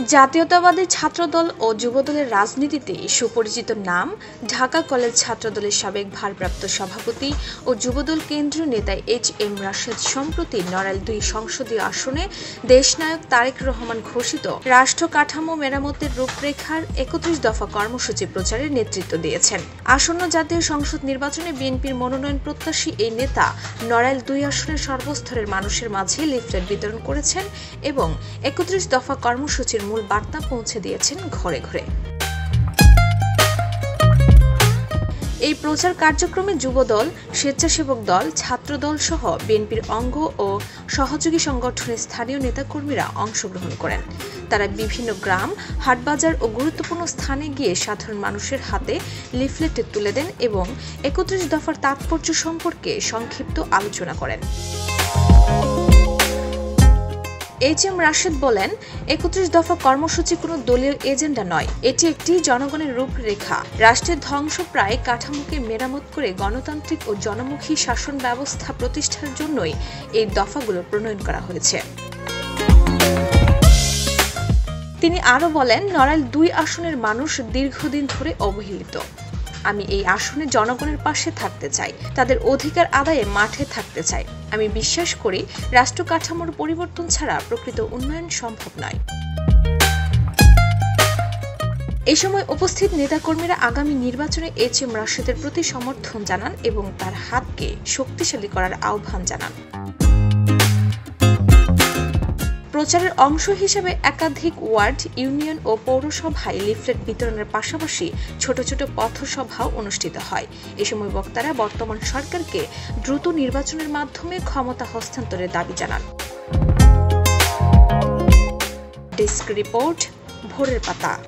জাতীয়তাবাদী ছাত্রদল ও যুবদলের রাজনীতিতে সুপরিচিত নাম ঢাকা কলেজ ছাত্রদলের সাবেক ভারপ্রাপ্ত সভাপতি ও যুবদল কেন্দ্রীয় নেতা এইচ.এম. রাশেদ সম্প্রতি নড়াইল-২ সংসদীয় আসনে দেশনায়ক তারেক রহমান ঘোষিত রাষ্ট্র কাঠামো মেরামতের রূপরেখার ৩১ দফা কর্মসূচি প্রচারের নেতৃত্ব দিয়েছেন। আসন্ন জাতীয় সংসদ নির্বাচনে বিএনপির মনোনয়ন প্রত্যাশী এই নেতা নড়াইল-২ আসনের সর্বস্তরের মানুষের মাঝে লিফলেট বিতরণ করেছেন এবং ৩১ দফা কর্মসূচির মূল বার্তা পৌঁছে দিয়েছেন ঘরে ঘরে। এই প্রচার কার্যক্রমে যুবদল, স্বেচ্ছাসেবক দল, ছাত্রদল সহ বিএনপির অঙ্গ ও সহযোগী সংগঠনের স্থানীয় নেতাকর্মীরা অংশগ্রহণ করেন। তারা বিভিন্ন গ্রাম, হাটবাজার ও গুরুত্বপূর্ণ স্থানে গিয়ে সাধারণ মানুষের হাতে লিফলেট তুলে দেন এবং ৩১ দফার তাৎপর্য সম্পর্কে সংক্ষিপ্ত আলোচনা করেন। এইচ.এম. রাশেদ বলেন, ৩১ দফা কর্মসূচি কোনো দলীয় এজেন্ডা নয়, এটি একটি জনগণের রূপরেখা। রাষ্ট্রের ধ্বংসপ্রায় কাঠামোকে মেরামত করে গণতান্ত্রিক ও জনমুখী শাসন ব্যবস্থা প্রতিষ্ঠার জন্যই এই দফাগুলো প্রণয়ন করা হয়েছে। তিনি আরও বলেন, নড়াইল-২ আসনের মানুষ দীর্ঘদিন ধরে অবহেলিত। আমি এই আসনে জনগণের পাশে থাকতে চাই, তাদের অধিকার আদায়ে মাঠে থাকতে চাই। আমি বিশ্বাস করি রাষ্ট্র কাঠামোর পরিবর্তন ছাড়া প্রকৃত উন্নয়ন সম্ভব নয়। এই সময় উপস্থিত নেতাকর্মীরা আগামী নির্বাচনে এইচ.এম. রাশেদের প্রতি সমর্থন জানান এবং তার হাতকে শক্তিশালী করার আহ্বান জানান। প্রচারের অংশ হিসেবে একাধিক ওয়ার্ড, ইউনিয়ন ও পৌরসভায় লিফলেট বিতরণের পাশাপাশি ছোট ছোট পথসভাও অনুষ্ঠিত হয়। এ সময় বক্তারা বর্তমান সরকারকে দ্রুত নির্বাচনের মাধ্যমে ক্ষমতা হস্তান্তরের দাবি জানান। ডেস্ক রিপোর্ট, ভোরের পাতা।